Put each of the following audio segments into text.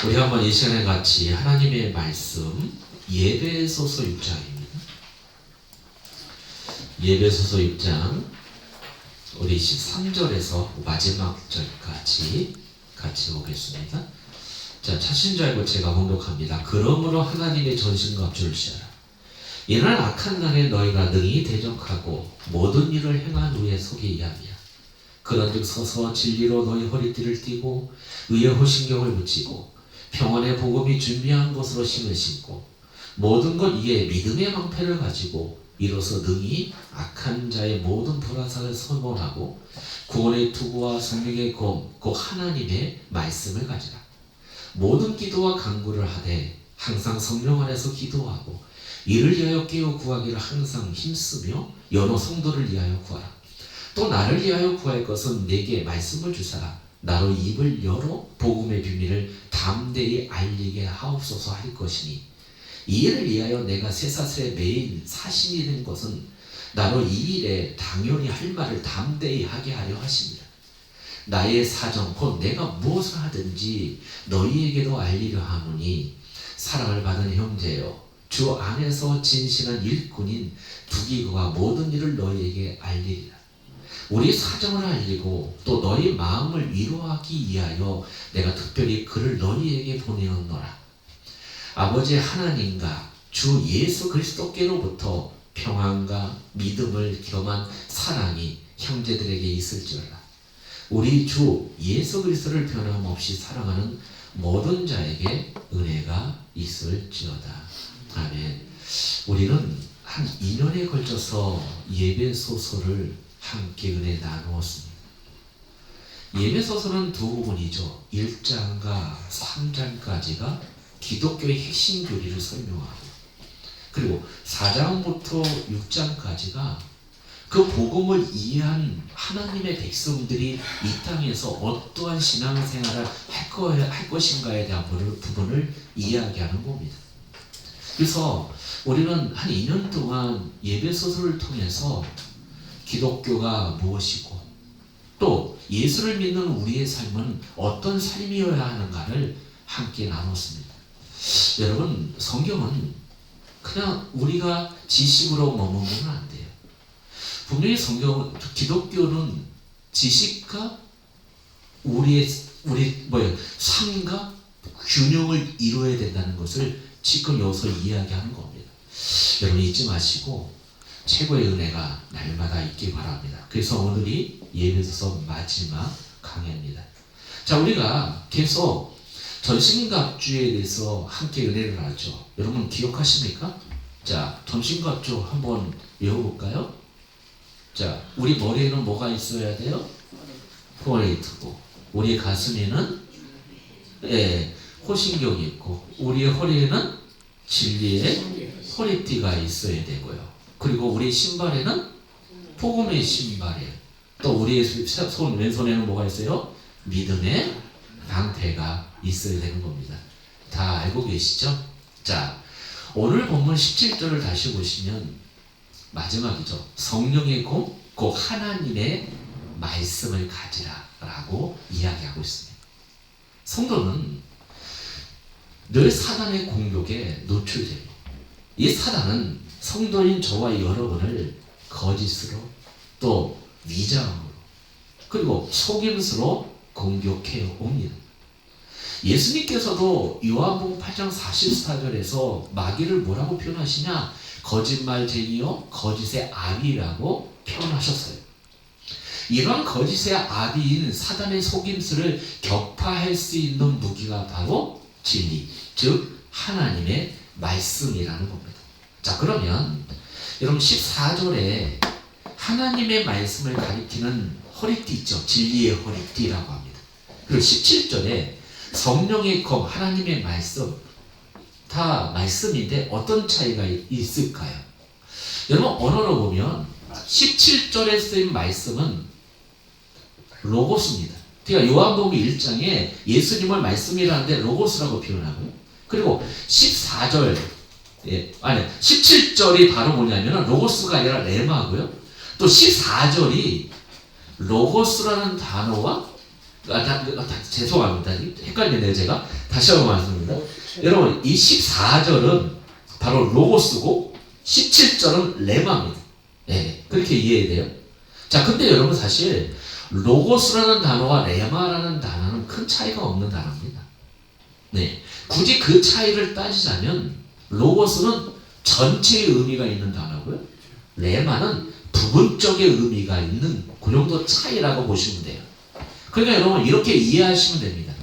우리 한번 이 시간에 같이 하나님의 말씀 예배소서 6장입니다. 예배소서 6장 우리 13절에서 마지막 절까지 같이 보겠습니다. 자, 찾으신 줄 알고 제가 봉독합니다. 그러므로 하나님의 전신과 합주를 취하라. 이날 악한 날에 너희가 능히 대적하고 모든 일을 행한 후에 속이 이함이야. 그런즉 서서 진리로 너희 허리띠를 띠고 의의 호신경을 붙이고 평안의 복음이 준비한 곳으로 신을 신고 모든 것 이에 믿음의 방패를 가지고 이로써 능히 악한 자의 모든 불화살을 선언하고 구원의 투구와 성령의 검 곧 하나님의 말씀을 가지라. 모든 기도와 간구를 하되 항상 성령 안에서 기도하고 이를 위하여 깨어 구하기를 항상 힘쓰며 여러 성도를 위하여 구하라. 또 나를 위하여 구할 것은 내게 말씀을 주사라. 나로 입을 열어 복음의 비밀을 담대히 알리게 하옵소서 할 것이니 이 일을 위하여 내가 쇠사슬에 매인 사신이 된 것은 나로 이 일에 당연히 할 말을 담대히 하게 하려 하십니다. 나의 사정 곧 내가 무엇을 하든지 너희에게도 알리려 하노니 사랑을 받은 형제여 주 안에서 진실한 일꾼인 두기고가 모든 일을 너희에게 알리리라. 우리 사정을 알리고 또 너희 마음을 위로하기 위하여 내가 특별히 그를 너희에게 보내었노라. 아버지 하나님과 주 예수 그리스도께로부터 평안과 믿음을 겸한 사랑이 형제들에게 있을지어다. 우리 주 예수 그리스도를 변함없이 사랑하는 모든 자에게 은혜가 있을지어다. 아멘. 우리는 한 2년에 걸쳐서 예배 소설을 함께 은혜 나누었습니다. 예배 소설은 두 부분이죠. 1장과 3장까지가 기독교의 핵심 교리를 설명하고 그리고 4장부터 6장까지가 그 복음을 이해한 하나님의 백성들이 이 땅에서 어떠한 신앙생활을 할 것인가에 대한 부분을 이야기하는 겁니다. 그래서 우리는 한 2년 동안 예배 소설을 통해서 기독교가 무엇이고 또 예수를 믿는 우리의 삶은 어떤 삶이어야 하는가를 함께 나눴습니다. 여러분, 성경은 그냥 우리가 지식으로 머무르면 안 돼요. 분명히 기독교는 지식과 우리의 삶과 균형을 이루어야 된다는 것을 지금 여기서 이야기하는 겁니다. 여러분 잊지 마시고 최고의 은혜가 날마다 있기 바랍니다. 그래서 오늘이 예배소서 마지막 강의입니다. 자, 우리가 계속 전신갑주에 대해서 함께 은혜를 하죠. 여러분 기억하십니까? 자, 전신갑주 한번 외워볼까요? 자, 우리 머리에는 뭐가 있어야 돼요? 포레이트고 우리 가슴에는 호신경이 있고 우리의 허리에는 진리의 허리띠가 있어야 되고요. 그리고 우리 신발에는 복음의 신발이에요. 또 우리의 왼손에는 뭐가 있어요? 믿음의 방패가 있어야 되는 겁니다. 다 알고 계시죠? 자, 오늘 본문 17절을 다시 보시면 마지막이죠. 성령의 검, 곧 하나님의 말씀을 가지라 라고 이야기하고 있습니다. 성도는 늘 사단의 공격에 노출됩니다. 이 사단은 성도인 저와 여러분을 거짓으로 또 위장으로 그리고 속임수로 공격해 옵니다. 예수님께서도 요한복음 8장 44절에서 마귀를 뭐라고 표현하시냐? 거짓말쟁이요 거짓의 아비라고 표현하셨어요. 이런 거짓의 아비인 사단의 속임수를 격파할 수 있는 무기가 바로 진리, 즉 하나님의 말씀이라는 겁니다. 자, 그러면 여러분 14절에 하나님의 말씀을 가리키는 허리띠 있죠. 진리의 허리띠라고 합니다. 그리고 17절에 성령의 검, 하나님의 말씀, 다 말씀인데 어떤 차이가 있을까요? 여러분 언어로 보면 17절에 쓰인 말씀은 로고스입니다. 그러니까 요한복음 1장에 예수님을 말씀이라는데 로고스라고 표현하고요. 그리고 17절이 바로 뭐냐면 로고스가 아니라 레마고요. 또 14절이 로고스라는 단어와 죄송합니다. 헷갈리네요, 제가. 다시 한번 말씀드립니다. 여러분, 이 14절은 바로 로고스고 17절은 레마입니다. 네, 그렇게 이해해야 돼요. 자, 근데 여러분 사실 로고스라는 단어와 레마라는 단어는 큰 차이가 없는 단어입니다. 네, 굳이 그 차이를 따지자면 로고스는 전체의 의미가 있는 단어고요. 레마는 부분적인 의미가 있는 그 정도 차이라고 보시면 돼요. 그러니까 여러분 이렇게 이해하시면 됩니다.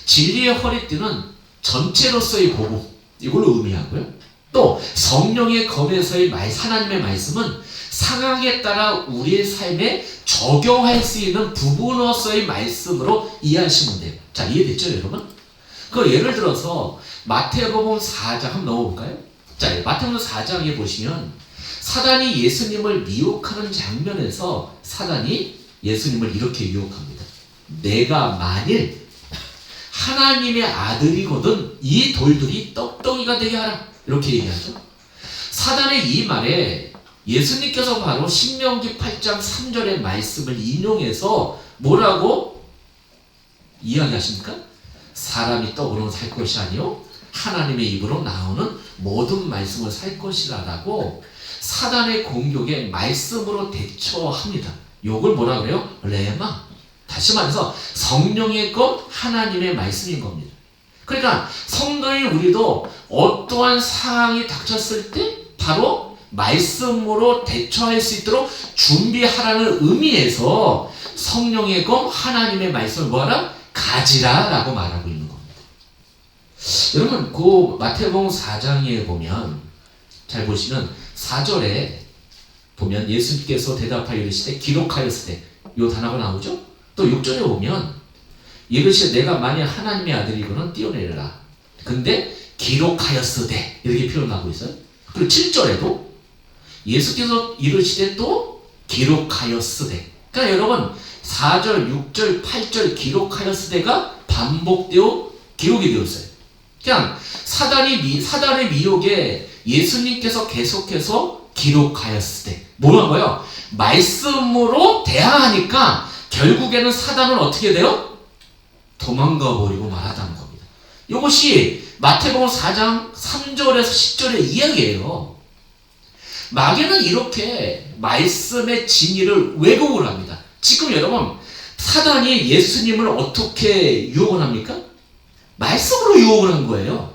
진리의 허리띠는 전체로서의 복음 이걸로 의미하고요. 또 성령의 검에서의 하나님의 말씀은 상황에 따라 우리의 삶에 적용할 수 있는 부분으로서의 말씀으로 이해하시면 돼요. 자, 이해됐죠 여러분? 그 예를 들어서 마태복음 4장 한번 넣어볼까요? 자, 마태복음 4장에 보시면 사단이 예수님을 미혹하는 장면에서 사단이 예수님을 이렇게 유혹합니다. 내가 만일 하나님의 아들이거든 이 돌들이 떡덩이가 되게 하라. 이렇게 얘기하죠. 사단의 이 말에 예수님께서 바로 신명기 8장 3절의 말씀을 인용해서 뭐라고 이야기하십니까? 사람이 떡으로 살 것이 아니요 하나님의 입으로 나오는 모든 말씀을 살 것이라고 사단의 공격에 말씀으로 대처합니다. 요걸 뭐라 그래요? 레마. 다시 말해서 성령의 것 하나님의 말씀인 겁니다. 그러니까 성도인 우리도 어떠한 상황이 닥쳤을 때 바로 말씀으로 대처할 수 있도록 준비하라는 의미에서 성령의 것 하나님의 말씀을 뭐하라? 가지라 라고 말하고 있는 겁니다. 여러분 그 마태복음 4장에 보면 잘 보시면 4절에 보면 예수님께서 대답하여 이르시되 기록하였으되 이 단어가 나오죠. 또 6절에 보면 이르시되 내가 만일 하나님의 아들이거든 뛰어내려라. 근데 기록하였으되 이렇게 표현하고 있어요. 그리고 7절에도 예수께서 이르시되 또 기록하였으되. 그러니까 여러분 4절, 6절, 8절 기록하였으되가 반복되어 기록이 되어 있어요. 그냥 사단의 미혹에 예수님께서 계속해서 기록하였으되 뭐란 거예요? 말씀으로 대항하니까 결국에는 사단은 어떻게 돼요? 도망가 버리고 말하다는 겁니다. 이것이 마태복음 4장 3절에서 10절의 이야기예요. 마귀는 이렇게 말씀의 진리를 왜곡을 합니다. 지금 여러분 사단이 예수님을 어떻게 유혹을 합니까? 말씀으로 유혹을 한 거예요.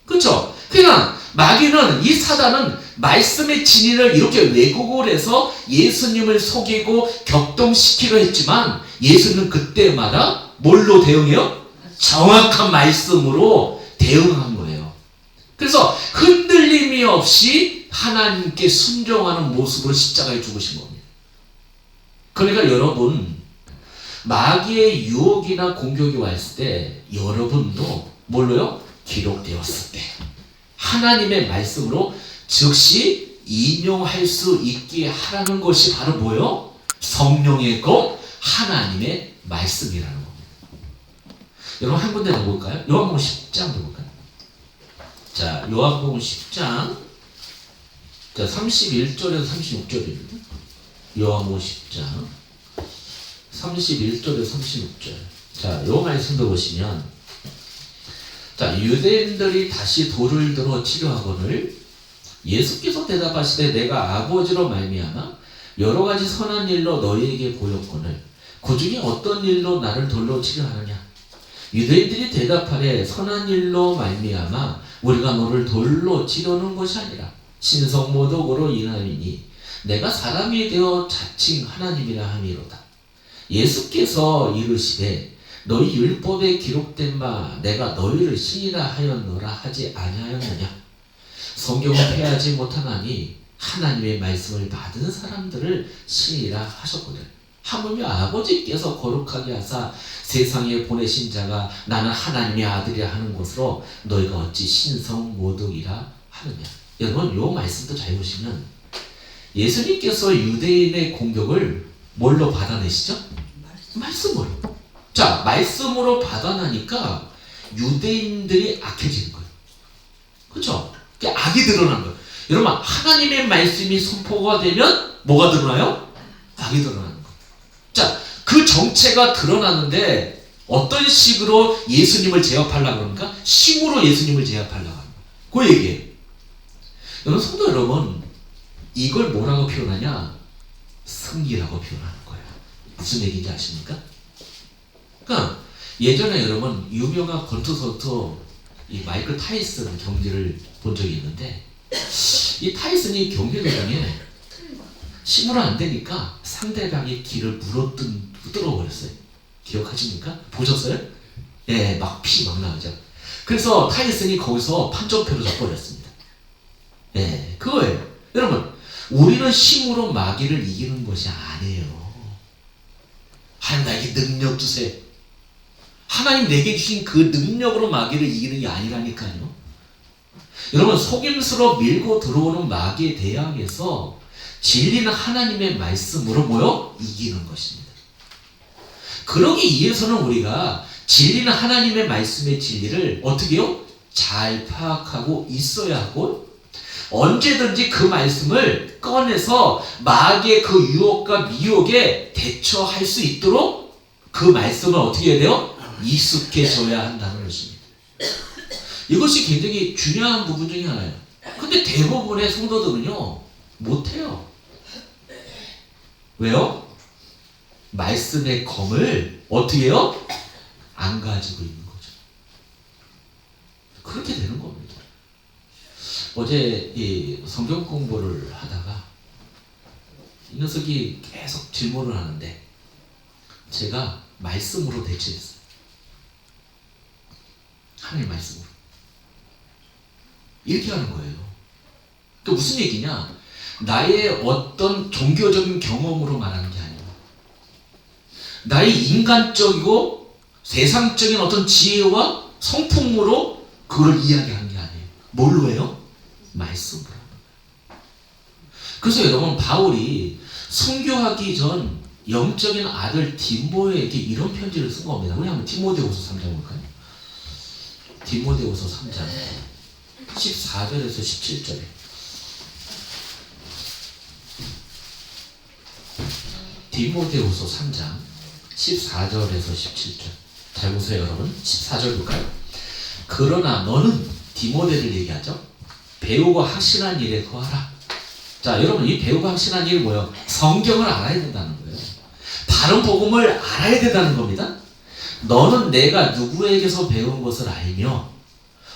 그렇죠? 그러니까 마귀는 이 사단은 말씀의 진리를 이렇게 왜곡을 해서 예수님을 속이고 격동시키려 했지만 예수는 그때마다 뭘로 대응해요? 정확한 말씀으로 대응한 거예요. 그래서 흔들림이 없이 하나님께 순종하는 모습으로 십자가에 죽으신 겁니다. 그러니까 여러분 마귀의 유혹이나 공격이 왔을 때 여러분도 뭘로요? 기록되었을 때 하나님의 말씀으로 즉시 인용할 수 있게 하라는 것이 바로 뭐요? 성령의 것 하나님의 말씀이라는 겁니다. 여러분 한 군데 더 볼까요? 요한복음 10장 더 볼까요? 자, 요한복음 10장 31절에서 36절입니다. 요한복음 10장 31절에서 36절. 자, 요 말씀도 보시면 자, 유대인들이 다시 돌을 들어 치려하거늘 예수께서 대답하시되 내가 아버지로 말미암아 여러 가지 선한 일로 너희에게 보였거늘 그 중에 어떤 일로 나를 돌로 치려하느냐. 유대인들이 대답하되 선한 일로 말미암아 우리가 너를 돌로 치려는 것이 아니라 신성모독으로 인하이니 내가 사람이 되어 자칭 하나님이라 함이로다. 예수께서 이르시되 너희 율법에 기록된 바 내가 너희를 신이라 하였노라 하지 아니하였느냐. 성경을 폐하지 못하나니 하나님의 말씀을 받은 사람들을 신이라 하셨거든. 하물며 아버지께서 거룩하게 하사 세상에 보내신 자가 나는 하나님의 아들이라 하는 것으로 너희가 어찌 신성모독이라 하느냐. 여러분 요 말씀도 잘 보시면 예수님께서 유대인의 공격을 뭘로 받아내시죠? 말씀으로. 자, 말씀으로 받아나니까 유대인들이 악해지는 거예요. 그렇죠? 악이 드러난 거예요. 여러분 하나님의 말씀이 선포가 되면 뭐가 드러나요? 악이 드러나는 거예요. 자, 그 정체가 드러나는데 어떤 식으로 예수님을 제압하려고 그러니까 힘으로 예수님을 제압하려고 합니다. 그 얘기예요. 여러분, 성도 여러분, 이걸 뭐라고 표현하냐? 승리라고 표현하는 거예요. 무슨 얘기인지 아십니까? 그러니까 예전에 여러분 유명한 권투 선수 이 마이클 타이슨 경기를 본 적이 있는데, 이 타이슨이 경기장에 힘으로 안 되니까 상대방의 길을 뚫어 버렸어요. 기억하십니까? 보셨어요? 예, 막 피 막 나오죠. 그래서 타이슨이 거기서 판정표를 져버렸습니다. 예, 그거예요. 여러분, 우리는 힘으로 마귀를 이기는 것이 아니에요. 하나님 나에게 능력 주세요. 하나님 내게 주신 그 능력으로 마귀를 이기는 게 아니라니까요. 여러분, 속임수로 밀고 들어오는 마귀에 대항해서 진리는 하나님의 말씀으로 뭐요? 이기는 것입니다. 그러기 위해서는 우리가 진리는 하나님의 말씀의 진리를 어떻게 해요? 잘 파악하고 있어야 하고, 언제든지 그 말씀을 꺼내서 마귀의 그 유혹과 미혹에 대처할 수 있도록 그 말씀을 어떻게 해야 돼요? 익숙해져야 한다는 것입니다. 이것이 굉장히 중요한 부분 중에 하나예요. 근데 대부분의 성도들은요, 못해요. 왜요? 말씀의 검을 어떻게 해요? 안 가지고 있는 거죠. 그렇게 되는 겁니다. 어제 이 성경 공부를 하다가 이 녀석이 계속 질문을 하는데 제가 말씀으로 대처했어요. 하나님 말씀으로. 이렇게 하는 거예요. 또 무슨 얘기냐? 나의 어떤 종교적인 경험으로 말하는 게 아니에요. 나의 인간적이고 세상적인 어떤 지혜와 성품으로 그걸 이야기하는 게 아니에요. 뭘로 해요? 말씀으로. 그래서 여러분, 바울이 순교하기 전 영적인 아들 디모에게 이런 편지를 쓴 겁니다. 우리 한번 디모데후서 3장 볼까요? 디모데후서 3장 14절에서 17절에 디모데후서 3장 14절에서 17절 잘 보세요 여러분. 14절 볼까요? 그러나 너는 디모데를 얘기하죠. 배우고 확신한 일에 거하라. 자, 여러분, 이 배우고 확신한 일이 뭐예요? 성경을 알아야 된다는 거예요. 바른 복음을 알아야 된다는 겁니다. 너는 내가 누구에게서 배운 것을 알며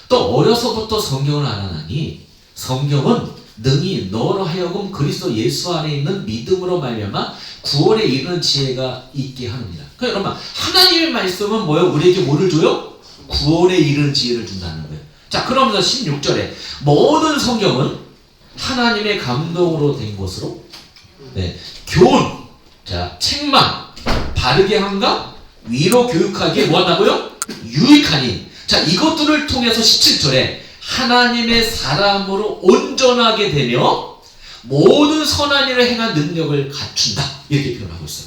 또 어려서부터 성경을 알아나니 성경은 능히 너로 하여금 그리스도 예수 안에 있는 믿음으로 말미암아 구원에 이르는 지혜가 있게 하느니라. 그러니까 여러분, 하나님의 말씀은 뭐예요? 우리에게 뭐를 줘요? 구원에 이르는 지혜를 준다는 거예요. 자, 그러면서 16절에 모든 성경은 하나님의 감동으로 된 것으로 교훈, 자, 책망, 바르게 함과 위로 교육하기에 뭐한다고요? 유익하니. 자, 이것들을 통해서 17절에 하나님의 사람으로 온전하게 되며 모든 선한 일을 행한 능력을 갖춘다. 이렇게 표현하고 있어요.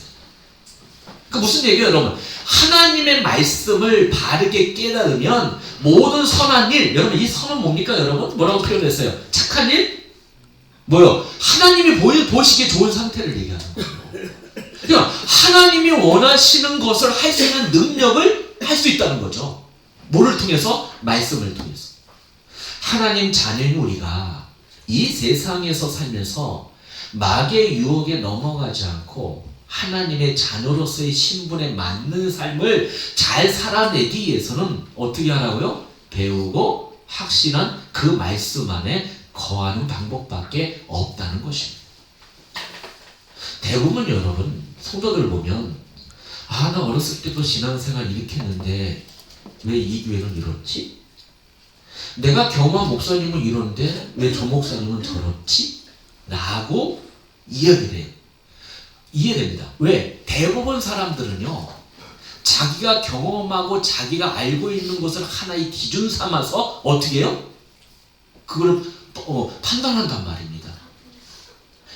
그 무슨 얘기예요, 여러분? 하나님의 말씀을 바르게 깨달으면 모든 선한 일, 여러분, 이 선은 뭡니까, 여러분? 뭐라고 표현했어요? 착한 일? 뭐요? 하나님이 보시기에 좋은 상태를 얘기하는 거예요. 그러니까 하나님이 원하시는 것을 할 수 있는 능력을 할 수 있다는 거죠. 뭐를 통해서? 말씀을 통해서. 하나님 자녀인 우리가 이 세상에서 살면서 마귀의 유혹에 넘어가지 않고 하나님의 자녀로서의 신분에 맞는 삶을 잘 살아내기 위해서는 어떻게 하라고요? 배우고 확신한 그 말씀 안에 거하는 방법밖에 없다는 것입니다. 대부분 여러분, 성도들 보면 나 어렸을 때도 신앙생활 이렇게 했는데 왜 이 교회는 이렇지? 내가 경험한 목사님은 이런데 왜 저 목사님은 저렇지? 라고 이해돼요. 이해됩니다. 왜? 대부분 사람들은요, 자기가 경험하고 자기가 알고 있는 것을 하나의 기준 삼아서 어떻게 해요? 그걸 판단한단 말입니다.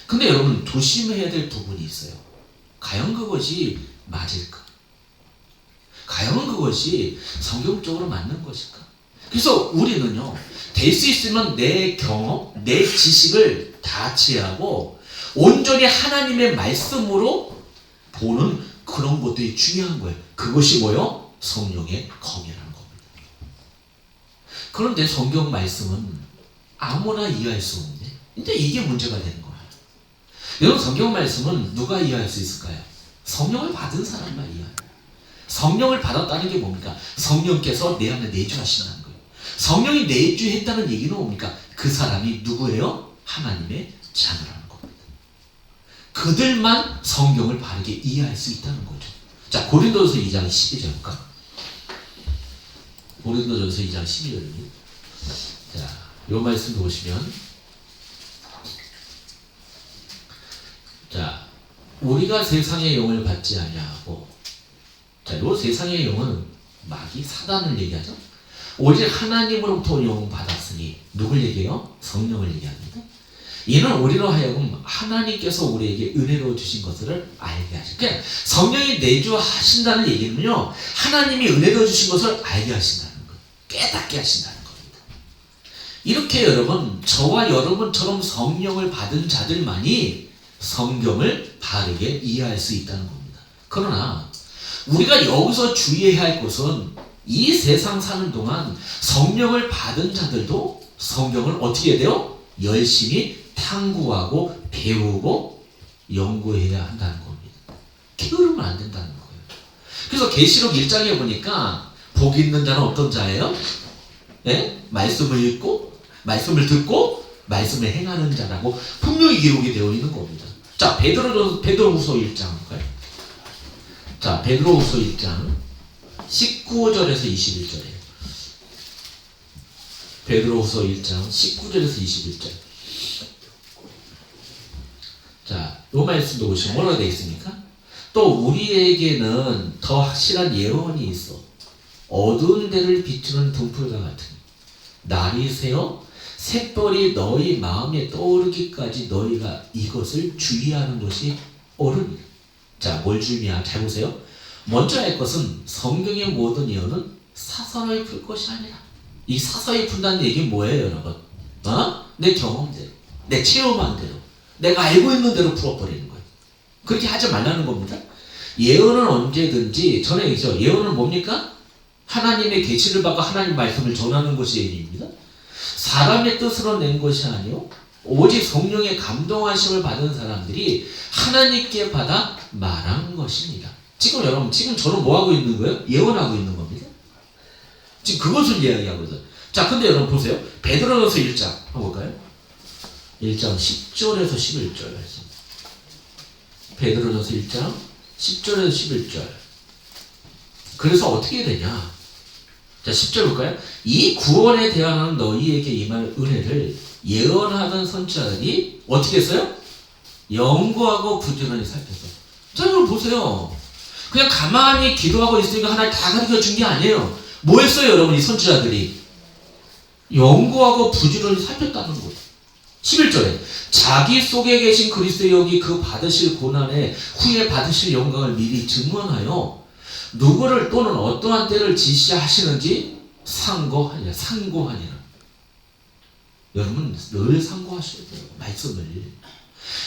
근데 여러분, 조심해야 될 부분이 있어요. 과연 그것이 맞을까? 과연 그것이 성경적으로 맞는 것일까? 그래서 우리는요, 될 수 있으면 내 경험, 내 지식을 다 제하고 온전히 하나님의 말씀으로 보는 그런 것들이 중요한 거예요. 그것이 뭐요? 성령의 검이라는 겁니다. 그런데 성경 말씀은 아무나 이해할 수 없네. 근데 이게 문제가 되는 거예요. 여러분, 성경 말씀은 누가 이해할 수 있을까요? 성령을 받은 사람만 이해해요. 성령을 받았다는 게 뭡니까? 성령께서 내 안에 내주하신다는 거예요. 성령이 내주했다는 얘기는 뭡니까? 그 사람이 누구예요? 하나님의 자녀라는 겁니다. 그들만 성경을 바르게 이해할 수 있다는 거죠. 자, 고린도전서 2장 12절 볼까? 고린도전서 2장 12절입니다. 자, 요 말씀 보시면, 자, 우리가 세상의 영을 받지 아니하고, 자, 요 세상의 영은 마귀 사단을 얘기하죠. 오직 하나님으로부터 영을 받았으니 누굴 얘기해요? 성령을 얘기합니다. 이는 우리로 하여금 하나님께서 우리에게 은혜로 주신 것을 알게 하시고, 그러니까 성령이 내주하신다는 얘기는요, 하나님이 은혜로 주신 것을 알게 하신다는 거예요. 깨닫게 하신다는 겁니다. 이렇게 여러분, 저와 여러분처럼 성령을 받은 자들만이 성경을 바르게 이해할 수 있다는 겁니다. 그러나 우리가 여기서 주의해야 할 것은 이 세상 사는 동안 성령을 받은 자들도 성경을 어떻게 해야 돼요? 열심히 탐구하고 배우고 연구해야 한다는 겁니다. 게으르면 안 된다는 거예요. 그래서 계시록 1장에 보니까 복 있는 자는 어떤 자예요? 네? 말씀을 읽고 말씀을 듣고 말씀을 행하는 자라고 분명히 기록이 되어 있는 겁니다. 자, 베드로후서 1장 볼까요? 자, 베드로후서 1장 19절에서 21절이에요. 베드로후서 1장 19절에서 21절. 자, 요 말씀도 보시면 뭐라고 되어 있습니까? 또 우리에게는 더 확실한 예언이 있어. 어두운 데를 비추는 등불과 같으니 날이 새어 샛별이 너희 마음에 떠오르기까지 너희가 이것을 주의하는 것이 옳으니라. 자, 뭘 주의하냐? 잘 보세요. 먼저 할 것은 성경의 모든 예언은 사사로이 풀 것이 아니라. 이 사사로이 푼다는 얘기는 뭐예요, 여러분? 내 경험대로, 내 체험한 대로, 내가 알고 있는 대로 풀어버리는 거예요. 그렇게 하지 말라는 겁니다. 예언은 언제든지 전에 있죠. 예언은 뭡니까? 하나님의 계시를 받고 하나님 말씀을 전하는 것이 예언입니다. 사람의 뜻으로 낸 것이 아니요 오직 성령의 감동하심을 받은 사람들이 하나님께 받아 말한 것입니다. 지금 여러분, 지금 저는 뭐 하고 있는 거예요? 예언하고 있는 겁니다. 지금 그것을 이야기하거든. 자, 근데 여러분 보세요. 베드로전서 1장 한번 볼까요? 1장 10절에서 11절. 베드로전서 1장 10절에서 11절. 그래서 어떻게 되냐? 자, 10절 볼까요? 이 구원에 대한 너희에게 임할 은혜를 예언하던 선지자들이 어떻게 했어요? 연구하고 부지런히 살폈어. 자, 여러분 보세요. 그냥 가만히 기도하고 있으니까 하나님 다 가르쳐 준 게 아니에요. 뭐 했어요, 여러분? 이 선지자들이 연구하고 부지런히 살폈다는 거예요. 11절에 자기 속에 계신 그리스도의 영이 그 받으실 고난에 후에 받으실 영광을 미리 증언하여 누구를 또는 어떠한 때를 지시하시는지 상고하니라. 여러분 늘 상고하셔야 돼요. 말씀을.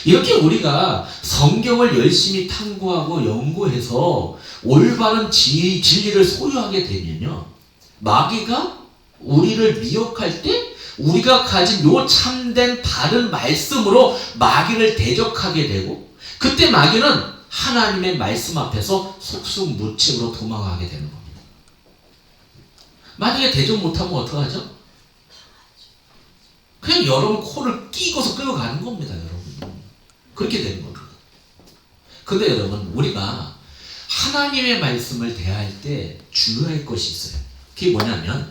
이렇게 우리가 성경을 열심히 탐구하고 연구해서 올바른 진리를 소유하게 되면요, 마귀가 우리를 미혹할 때 우리가 가진 요 참된 바른 말씀으로 마귀를 대적하게 되고, 그때 마귀는 하나님의 말씀 앞에서 속수무책으로 도망가게 되는 겁니다. 만약에 대적 못하면 어떡하죠? 그냥 여러분 코를 끼고서 끌어가는 겁니다, 여러분. 그렇게 되는 겁니다. 근데 여러분, 우리가 하나님의 말씀을 대할 때 주의할 것이 있어요. 그게 뭐냐면,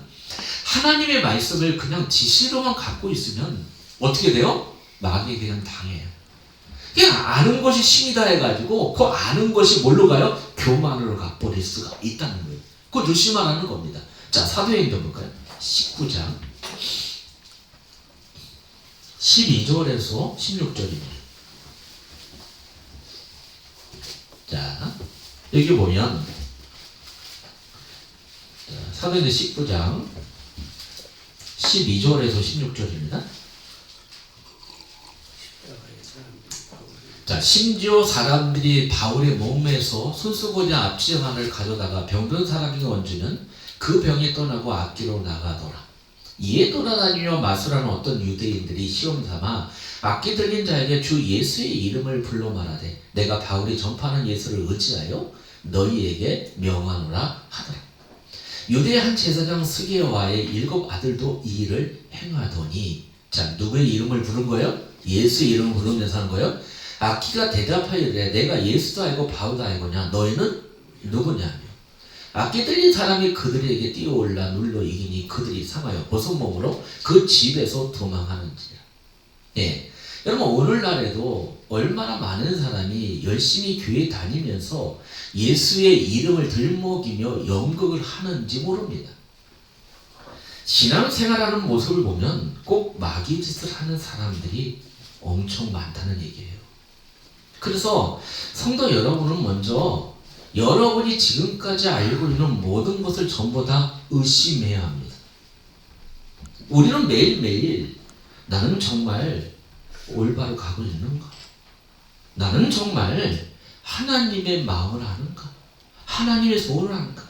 하나님의 말씀을 그냥 지시로만 갖고 있으면 어떻게 돼요? 마귀에게 그냥 당해요. 그냥 아는 것이 신이다 해가지고 그 아는 것이 뭘로 가요? 교만으로 가버릴 수가 있다는 거예요. 그거 조심하라는 겁니다. 자, 사도행전 볼까요? 19장 12절에서 16절입니다. 자, 여기 보면 사도행전 19장 12절에서 16절입니다. 자, 심지어 사람들이 바울의 몸에서 손수건이나 앞치마 하나를 가져다가 병든 사람에게 얹으면 그 병이 떠나고 악기로 나가더라. 이에 돌아다니며 마술하는 어떤 유대인들이 시험삼아 악기 들린 자에게 주 예수의 이름을 불러 말하되 내가 바울이 전파하는 예수를 의지하여 너희에게 명하노라 하더라. 유대의 한 제사장 스게와의 7 아들도 이 일을 행하더니, 자, 누구의 이름을 부른 거예요? 예수의 이름을 부르면서 하는 거예요. 악기가 대답하여 이르되 내가 예수도 알고 바울도 알고냐 너희는 누구냐며 악기 들린 사람이 그들에게 뛰어올라 눌러 이기니 그들이 상하여 벗은 몸으로 그 집에서 도망하는지라. 예, 여러분 오늘날에도 얼마나 많은 사람이 열심히 교회 다니면서 예수의 이름을 들먹이며 연극을 하는지 모릅니다. 신앙생활하는 모습을 보면 꼭 마귀짓을 하는 사람들이 엄청 많다는 얘기예요. 그래서 성도 여러분은 먼저 여러분이 지금까지 알고 있는 모든 것을 전부 다 의심해야 합니다. 우리는 매일매일 나는 정말 올바로 가고 있는가? 나는 정말 하나님의 마음을 아는가? 하나님의 소원을 아는가?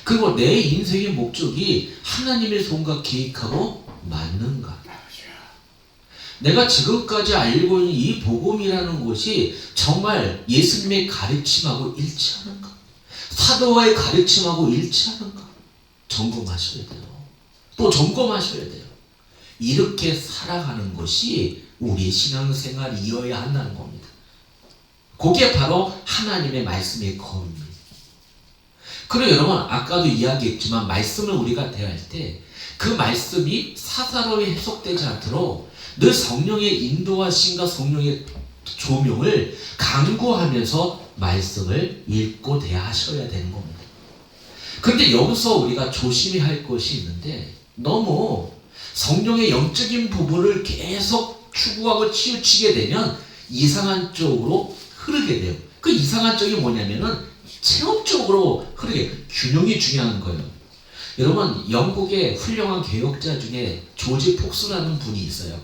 그리고 내 인생의 목적이 하나님의 소원과 계획하고 맞는가? 내가 지금까지 알고 있는 이 복음이라는 것이 정말 예수님의 가르침하고 일치하는가? 사도와의 가르침하고 일치하는가? 점검하셔야 돼요. 또 점검하셔야 돼요. 이렇게 살아가는 것이 우리 신앙생활이어야 한다는 겁니다. 그게 바로 하나님의 말씀의 검입니다. 그리고 여러분 아까도 이야기했지만 말씀을 우리가 대할 때 그 말씀이 사사로이 해석되지 않도록 늘 성령의 인도하심과 성령의 조명을 강구하면서 말씀을 읽고 대하셔야 되는 겁니다. 그런데 여기서 우리가 조심해야 할 것이 있는데 너무 성령의 영적인 부분을 계속 추구하고 치우치게 되면 이상한 쪽으로 흐르게 돼요. 그 이상한 쪽이 뭐냐면은 체험적으로 흐르게, 균형이 중요한 거예요. 여러분 영국의 훌륭한 개혁자 중에 조지 폭스라는 분이 있어요.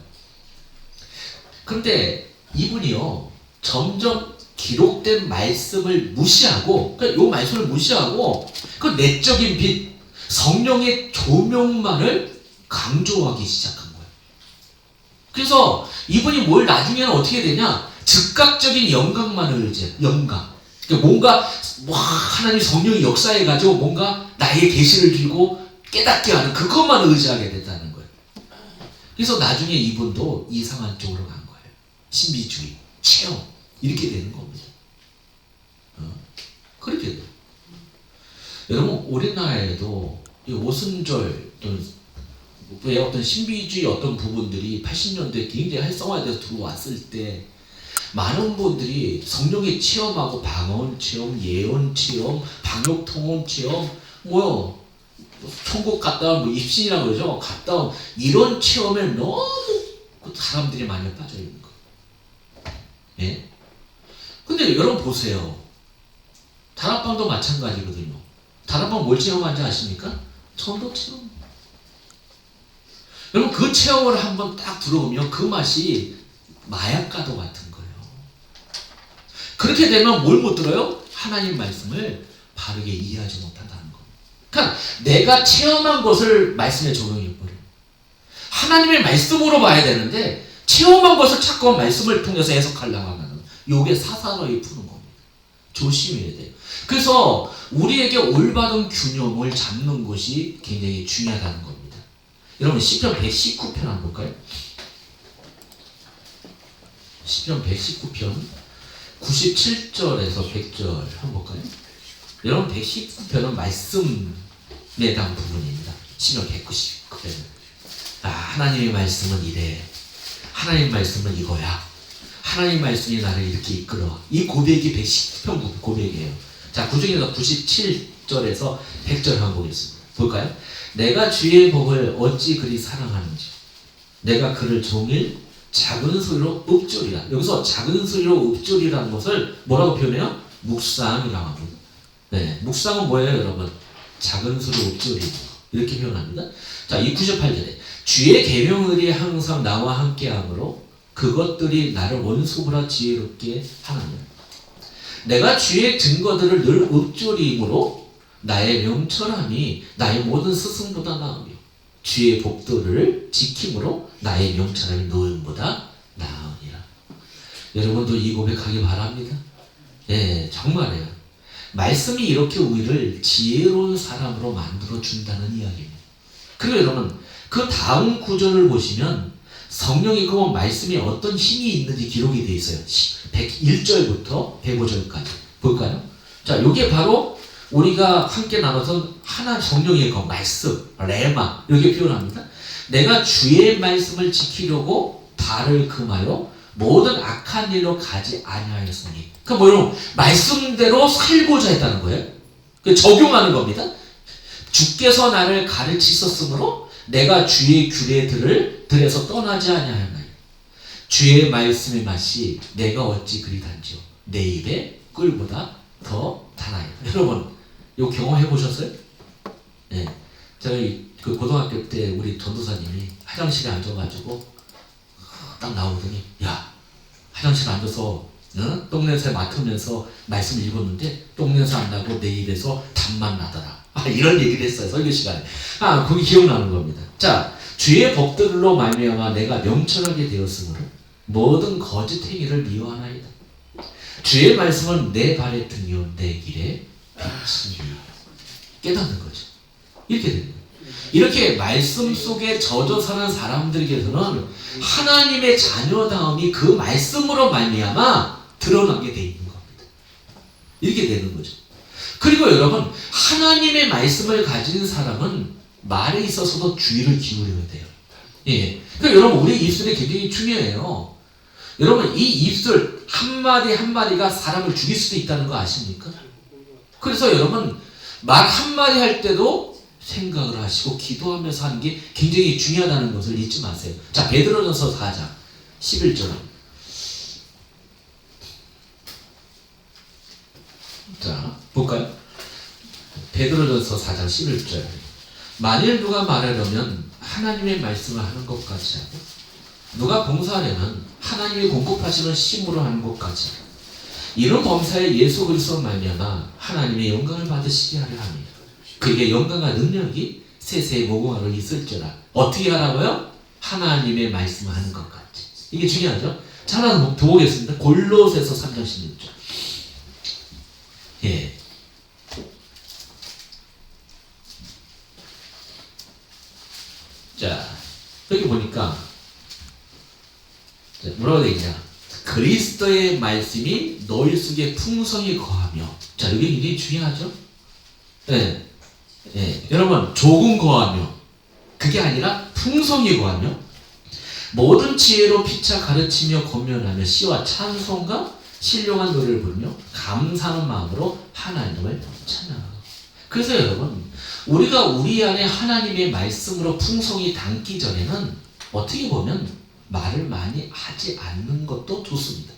그런데 이분이요 점점 기록된 말씀을 무시하고, 그러니까 이 말씀을 무시하고 그 내적인 빛, 성령의 조명만을 강조하기 시작한 거예요. 그래서 이분이 뭘 나중에는 어떻게 되냐, 즉각적인 영감만을 의지해요. 영감. 그러니까 뭔가 하나님 성령이 역사해가지고 뭔가 나의 계시를 주고 깨닫게 하는 그것만 의지하게 됐다는 거예요. 그래서 나중에 이분도 이상한 쪽으로 간 거예요. 신비주의, 체험 이렇게 되는 겁니다. 그렇게 돼요. 여러분 우리나라에도 이 오순절 또는 어떤 신비주의 어떤 부분들이 80년대에 굉장히 활성화돼서 들어왔을 때 많은 분들이 성령의 체험하고 방언 체험, 예언 체험, 방역 통험 체험, 천국 갔다 온 입신이라고 그러죠. 갔다 온 이런 체험에 너무 사람들이 많이 빠져 있는 거예요. 예? 근데 여러분 보세요. 다락방도 마찬가지거든요. 다락방 뭘 체험하는지 아십니까? 천도 체험. 여러분 그 체험을 한번 딱 들어보면 그 맛이 마약과도 같은 거예요. 그렇게 되면 뭘 못 들어요? 하나님 말씀을 바르게 이해하지 못한다는 겁니다. 그러니까 내가 체험한 것을 말씀에 적용해버려요. 하나님의 말씀으로 봐야 되는데 체험한 것을 자꾸 말씀을 통해서 해석하려고 하면 이게 사사로이 푸는 겁니다. 조심해야 돼요. 그래서 우리에게 올바른 균형을 잡는 것이 굉장히 중요하다는 겁니다. 여러분 시편 119편 한번 볼까요? 시편 119편 97절에서 100절 한번 볼까요? 여러분 119편은 말씀에 대한 부분입니다. 시편 199편. 하나님의 말씀은 이래. 하나님 말씀은 이거야. 하나님 말씀이 나를 이렇게 이끌어. 이 고백이 119편 고백이에요. 자, 그 중에서 97절에서 100절 한번 보겠습니다. 볼까요? 내가 주의 복을 어찌 그리 사랑하는지 내가 그를 종일 작은 소리로 읊조리라. 여기서 작은 소리로 읊조리라는 것을 뭐라고 표현해요? 묵상이라고 합니다. 네, 묵상은 뭐예요, 여러분? 작은 소리로 읊조리는 거. 이렇게 표현합니다. 자, 이 98절에 주의 계명들이 항상 나와 함께하므로 그것들이 나를 원수보다 지혜롭게 하느니라. 내가 주의 증거들을 늘 읊조림으로 나의 명철함이 나의 모든 스승보다 나으며 주의 법도를 지킴으로 나의 명철함이 노임보다 나으니라. 여러분도 이 고백하기 바랍니다. 예, 정말이에요. 말씀이 이렇게 우리를 지혜로운 사람으로 만들어 준다는 이야기입니다. 그리고 여러분, 그 다음 구절을 보시면 성령이 그 말씀에 어떤 힘이 있는지 기록이 되어 있어요. 101절부터 105절까지 볼까요? 자, 이게 바로 우리가 함께 나눠서 하나 성령의 그 말씀, 레마 이렇게 표현합니다. 내가 주의 말씀을 지키려고 발을 금하여 모든 악한 일로 가지 아니하였으니. 그러니까 뭐 여러분, 말씀대로 살고자 했다는 거예요. 적용하는 겁니다. 주께서 나를 가르치셨으므로 내가 주의 규례들을 들에서 떠나지 아니하였나요. 주의 말씀의 맛이 내가 어찌 그리 단지요 내 입에 꿀보다 더 달아요. 여러분, 이거 경험해 보셨어요? 네. 저희 그 고등학교 때 우리 전도사님이 화장실에 앉아가지고 딱 나오더니, 야, 화장실에 앉아서 똥냄새 맡으면서 말씀 읽었는데 똥냄새 안 나고 내 입에서 담만 나더라. 이런 얘기를 했어요, 설교 시간에. 그게 기억나는 겁니다. 자, 주의 법들로 말미암아 내가 명철하게 되었으므로 모든 거짓 행위를 미워하나이다. 주의 말씀은 내 발의 등이요 내 길에 빛이니. 깨닫는 거죠. 이렇게 됩니다. 이렇게 말씀 속에 젖어 사는 사람들에게서는 하나님의 자녀다움이 그 말씀으로 말미암아 드러나게 돼 있는 겁니다. 이렇게 되는 거죠. 그리고 여러분, 하나님의 말씀을 가진 사람은 말에 있어서도 주의를 기울여야 돼요. 예. 그러니까 여러분, 우리 입술이 굉장히 중요해요. 여러분, 이 입술 한마디 한마디가 사람을 죽일 수도 있다는 거 아십니까? 그래서 여러분, 말 한마디 할 때도 생각을 하시고 기도하면서 하는 게 굉장히 중요하다는 것을 잊지 마세요. 자, 베드로전서 4장 11절. 자, 볼까요? 베드로전서 4장 11절. 만일 누가 말하려면 하나님의 말씀을 하는 것 같이 하고, 누가 봉사하려면 하나님이 공급하시는 힘으로 하는 것 같이 하고, 이런 범사에 예수 그리스도 말미암아 하나님의 영광을 받으시게 하려 합니다. 그에게 영광과 능력이 세세의 모공하러 있을지라. 어떻게 하라고요? 하나님의 말씀을 하는 것 같이. 이게 중요하죠? 자, 하나 더 보겠습니다. 골로새서 3장 16절. 예. 자, 여기 보니까 뭐라고 되어 있냐? 그리스도의 말씀이 너희 속에 풍성히 거하며. 자, 이게 굉장히 중요하죠? 네. 네. 여러분, 조금 거하며, 그게 아니라 풍성히 거하며, 모든 지혜로 피차 가르치며 권면하며 시와 찬송과 신령한 노래를 부르며 감사하는 마음으로 하나님을 찬양하고. 그래서 여러분, 우리가 우리 안에 하나님의 말씀으로 풍성히 담기 전에는 어떻게 보면 말을 많이 하지 않는 것도 좋습니다.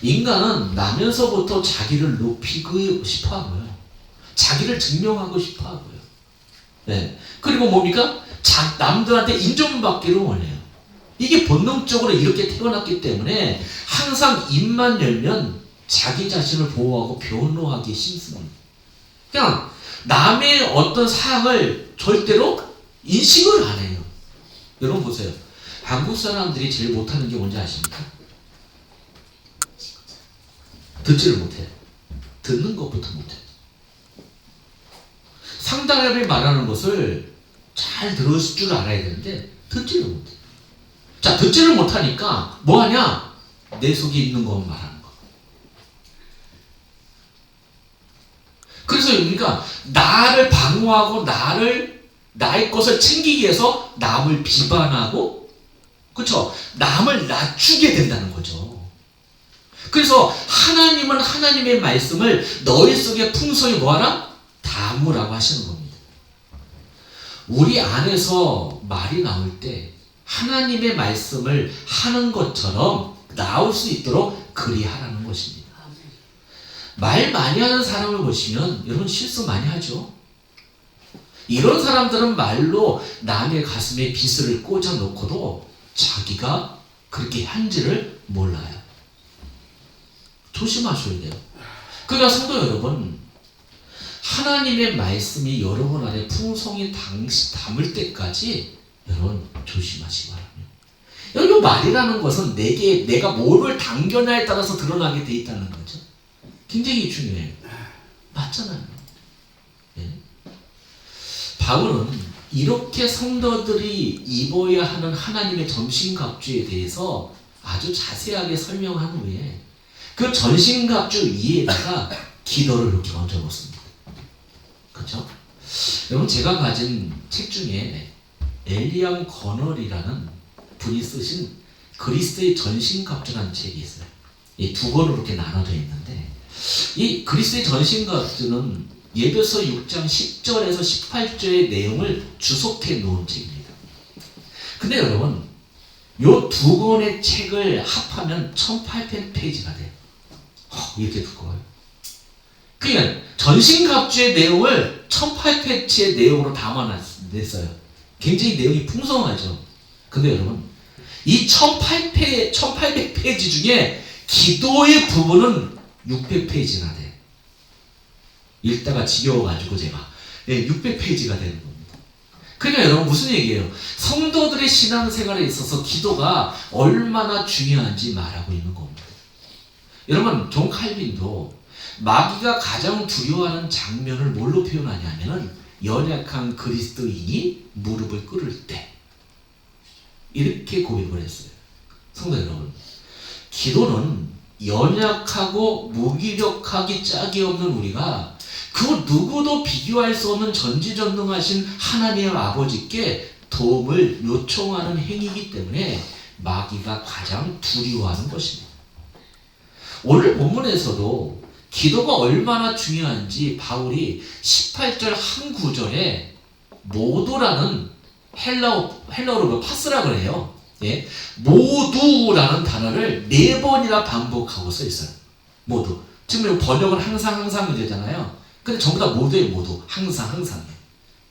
인간은 나면서부터 자기를 높이고 싶어 하고요. 자기를 증명하고 싶어 하고요. 네. 그리고 뭡니까? 남들한테 인정받기를 원해요. 이게 본능적으로 이렇게 태어났기 때문에 항상 입만 열면 자기 자신을 보호하고 변호하기 힘씁니다. 그냥 남의 어떤 사항을 절대로 인식을 안 해요. 여러분 보세요. 한국 사람들이 제일 못하는 게 뭔지 아십니까? 듣지를 못해요. 듣는 것부터 못해요. 상대방이 말하는 것을 잘 들을 줄 알아야 되는데 듣지를 못해요. 자, 듣지를 못하니까 뭐하냐? 내 속에 있는 것만 말하는 거. 그래서 그러니까 나를 방어하고 나의 것을 챙기기 위해서 남을 비판하고, 그렇죠? 남을 낮추게 된다는 거죠. 그래서 하나님은 하나님의 말씀을 너희 속에 풍성히 뭐하라? 담으라고 하시는 겁니다. 우리 안에서 말이 나올 때 하나님의 말씀을 하는 것처럼 나올 수 있도록 그리하라는 것입니다. 말 많이 하는 사람을 보시면 여러분 실수 많이 하죠. 이런 사람들은 말로 남의 가슴에 빗을 꽂아 놓고도 자기가 그렇게 한지를 몰라요. 조심하셔야 돼요. 그러니까 성도 여러분, 하나님의 말씀이 여러분 안에 풍성히 담을 때까지 여러분 조심하시기 바랍니다. 여러분, 말이라는 것은 내가 뭐를 당겨냐에 따라서 드러나게 돼 있다는 거죠. 굉장히 중요해요. 맞잖아요. 네. 바울은 이렇게 성도들이 입어야 하는 하나님의 전신갑주에 대해서 아주 자세하게 설명한 후에 그 전신갑주 위에다가 기도를 이렇게 얹어 놓습니다. 그렇죠? 여러분, 제가 가진 책 중에 엘리암 거널이라는 분이 쓰신 그리스도의 전신갑주라는 책이 있어요. 이 두 권으로 이렇게 나눠져 있는데, 이 그리스도의 전신갑주는 예배서 6장 10절에서 18절의 내용을 주석해 놓은 책입니다. 근데 여러분, 요 두 권의 책을 합하면 1800페이지가 돼요. 이렇게 두꺼워요. 그러니까 전신갑주의 내용을 1800페이지의 내용으로 담아냈어요. 굉장히 내용이 풍성하죠. 근데 여러분, 이 1800페이지 중에 기도의 부분은 600페이지나 돼요. 읽다가 지겨워가지고 제가 600페이지가 되는 겁니다. 그러니까 여러분, 무슨 얘기예요? 성도들의 신앙생활에 있어서 기도가 얼마나 중요한지 말하고 있는 겁니다. 여러분, 존 칼빈도 마귀가 가장 두려워하는 장면을 뭘로 표현하냐면은 연약한 그리스도인이 무릎을 꿇을 때, 이렇게 고백을 했어요. 성도 여러분, 기도는 연약하고 무기력하기 짝이 없는 우리가 그 누구도 비교할 수 없는 전지전능하신 하나님의 아버지께 도움을 요청하는 행위이기 때문에 마귀가 가장 두려워하는 것입니다. 오늘 본문에서도 기도가 얼마나 중요한지 바울이 18절 한 구절에 모두라는 헬라어로 파스라고 해요. 예? 모두라는 단어를 4번이나 반복하고 써 있어요. 모두. 지금 번역은 항상 되잖아요. 근데 전부 다 모두예요. 모두. 항상.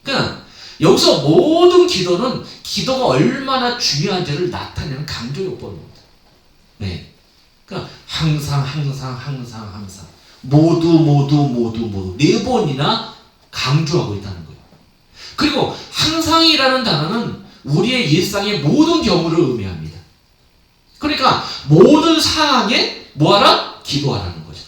그러니까 여기서 모든 기도는 기도가 얼마나 중요한지를 나타내는 강조 요법입니다. 네. 그러니까 항상 모두 4번이나 강조하고 있다는 거예요. 그리고 항상이라는 단어는 우리의 일상의 모든 경우를 의미합니다. 그러니까 모든 상황에 뭐하라? 기도하라는 거죠.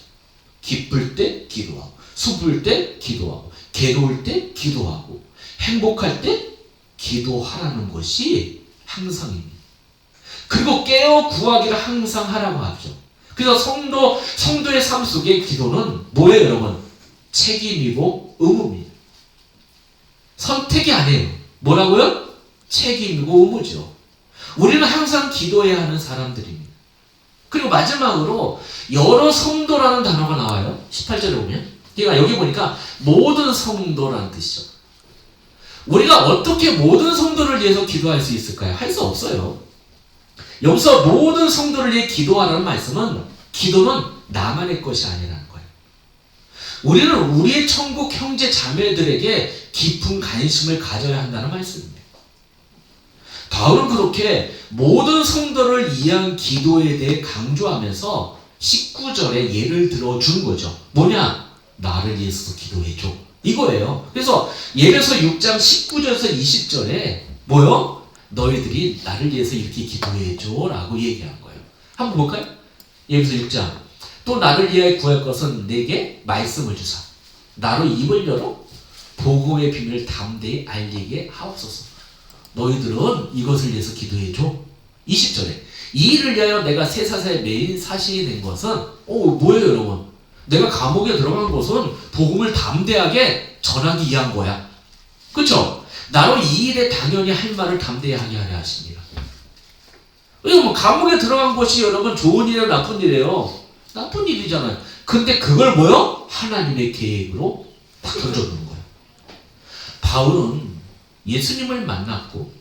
기쁠 때 기도하고, 슬플 때 기도하고, 괴로울 때 기도하고, 행복할 때 기도하라는 것이 항상입니다. 그리고 깨어 구하기를 항상 하라고 하죠. 그래서 성도의 삶 속의 기도는 뭐예요, 여러분? 책임이고 의무입니다. 선택이 아니에요. 뭐라고요? 책임이고 의무죠. 우리는 항상 기도해야 하는 사람들입니다. 그리고 마지막으로 여러 성도라는 단어가 나와요. 18절에 보면. 그러니까 여기 보니까 모든 성도라는 뜻이죠. 우리가 어떻게 모든 성도를 위해서 기도할 수 있을까요? 할 수 없어요. 여기서 모든 성도를 위해 기도하라는 말씀은 기도는 나만의 것이 아니라는 거예요. 우리는 우리의 천국 형제 자매들에게 깊은 관심을 가져야 한다는 말씀입니다. 바울은 그렇게 모든 성도를 위한 기도에 대해 강조하면서 19절에 예를 들어준 거죠. 뭐냐? 나를 위해서 기도해줘. 이거예요. 그래서 예배서 6장 19절에서 20절에 뭐요? 너희들이 나를 위해서 이렇게 기도해줘 라고 얘기한 거예요. 한번 볼까요? 예배서 6장. 또 나를 위하여 구할 것은 내게 말씀을 주사 나로 입을 열어 복음의 비밀을 담대히 알리게 하옵소서. 너희들은 이것을 위해서 기도해줘. 20절에 이 일을 위하여 내가 쇠사슬에 매인 사신이 된 것은 뭐예요, 여러분? 내가 감옥에 들어간 것은 복음을 담대하게 전하기 위한 거야. 그렇죠? 나로 이 일에 당연히 할 말을 담대하게 하려 하십니다. 뭐 감옥에 들어간 것이 여러분 좋은 일이에요, 나쁜 일이에요? 나쁜 일이잖아요. 근데 그걸 뭐요? 하나님의 계획으로 딱 던져놓는 거예요. 바울은 예수님을 만났고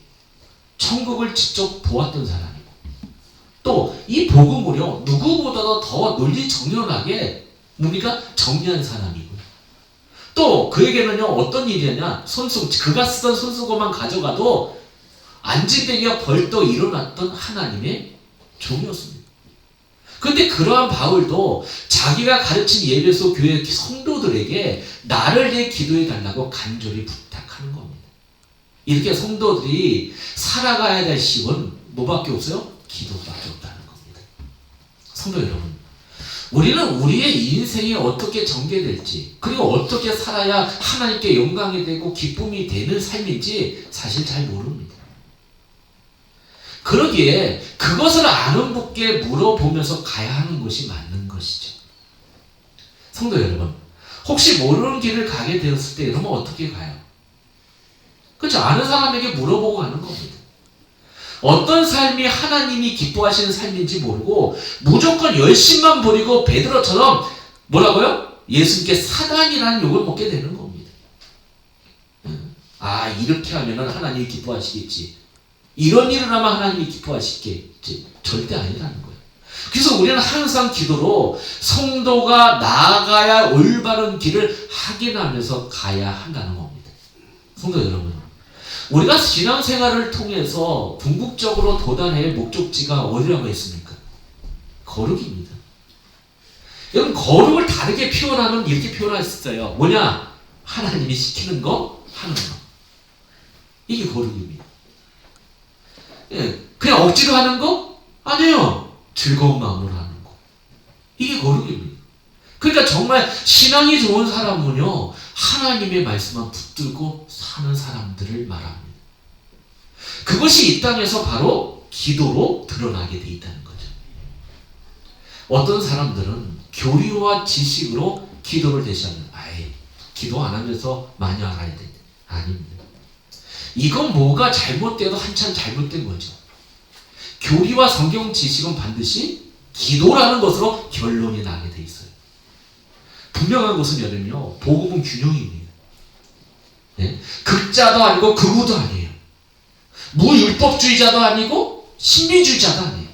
천국을 직접 보았던 사람이고 또 이 복음을요 누구보다도 더 논리 정연하게 뭡니까? 정리한 사람이고요. 또 그에게는요 어떤 일이냐? 그가 쓰던 손수건만 가져가도 안진뱅이가 벌떡 일어났던 하나님의 종이었습니다. 그런데 그러한 바울도 자기가 가르친 예배소 교회 성도들에게 나를 위해 기도해 달라고 간절히 부탁하는 겁니다. 이렇게 성도들이 살아가야 될 시간 뭐밖에 없어요? 기도밖에 없다는 겁니다. 성도 여러분, 우리는 우리의 인생이 어떻게 전개될지, 그리고 어떻게 살아야 하나님께 영광이 되고 기쁨이 되는 삶인지 사실 잘 모릅니다. 그러기에 그것을 아는 분께 물어보면서 가야 하는 것이 맞는 것이죠. 성도 여러분, 혹시 모르는 길을 가게 되었을 때 여러분 어떻게 가요? 그렇죠? 아는 사람에게 물어보고 가는 겁니다. 어떤 삶이 하나님이 기뻐하시는 삶인지 모르고 무조건 열심만 부리고 베드로처럼 뭐라고요? 예수님께 사단이라는 욕을 먹게 되는 겁니다. 아, 이렇게 하면 하나님이 기뻐하시겠지. 이런 일을 하면 하나님이 기뻐하시겠지. 절대 아니라는 거예요. 그래서 우리는 항상 기도로 성도가 나아가야 올바른 길을 확인하면서 가야 한다는 겁니다. 성도 여러분, 우리가 신앙생활을 통해서 궁극적으로 도달할 목적지가 어디라고 했습니까? 거룩입니다. 여러분, 거룩을 다르게 표현하면 이렇게 표현할 수 있어요. 뭐냐? 하나님이 시키는 거 하는 거. 이게 거룩입니다. 예, 그냥 억지로 하는 거? 아니에요. 즐거운 마음으로 하는 거. 이게 거룩입니다. 그러니까 정말 신앙이 좋은 사람은요, 하나님의 말씀만 붙들고 사는 사람들을 말합니다. 그것이 이 땅에서 바로 기도로 드러나게 돼 있다는 거죠. 어떤 사람들은 교리와 지식으로 기도를 대시하는, 아이, 기도 안 하면서 많이 알아야 돼. 아닙니다. 이건 뭐가 잘못돼도 한참 잘못된 거죠. 교리와 성경 지식은 반드시 기도라는 것으로 결론이 나게 돼 있어요. 분명한 것은 여러분요, 복음은 균형입니다. 네? 극자도 아니고 극우도 아니에요. 무율법주의자도 아니고 신비주의자도 아니에요.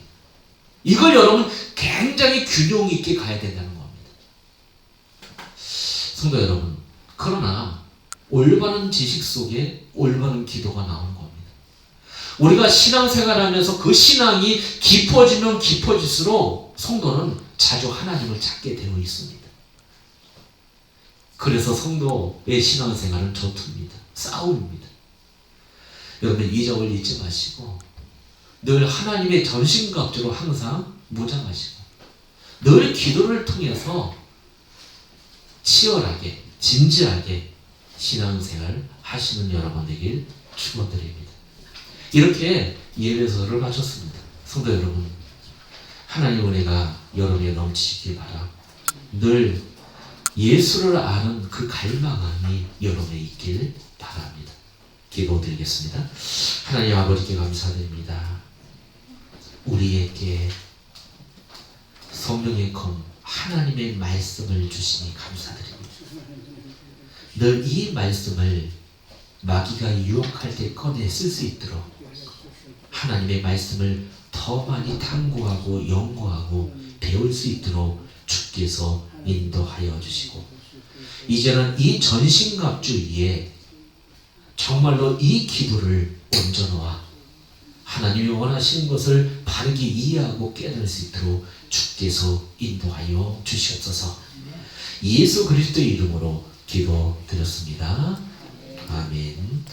이걸 여러분 굉장히 균형 있게 가야 된다는 겁니다. 성도 여러분, 그러나 올바른 지식 속에 올바른 기도가 나오는 겁니다. 우리가 신앙생활하면서 그 신앙이 깊어지면 깊어질수록 성도는 자주 하나님을 찾게 되어 있습니다. 그래서 성도의 신앙생활은 전투입니다. 싸움입니다. 여러분, 이 점을 잊지 마시고 늘 하나님의 전신갑주로 항상 무장하시고 늘 기도를 통해서 치열하게 진지하게 신앙생활 하시는 여러분 되길 축원드립니다. 이렇게 예배소를 마쳤습니다. 성도 여러분, 하나님의 은혜가 여러분에 넘치길 바라. 늘 예수를 아는 그 갈망함이 여러분에 있길 바랍니다. 기도드리겠습니다. 하나님 아버지께 감사드립니다. 우리에게 성령의 검 하나님의 말씀을 주시니 감사드립니다. 늘 이 말씀을 마귀가 유혹할 때 꺼내 쓸 수 있도록 하나님의 말씀을 더 많이 탐구하고 연구하고 배울 수 있도록 주께서 인도하여 주시고, 이제는 이 전신갑주 위에 정말로 이 기도를 얹어놓아 하나님이 원하시는 것을 바르게 이해하고 깨달을 수 있도록 주께서 인도하여 주시옵소서. 예수 그리스도의 이름으로 기도드렸습니다. 아멘.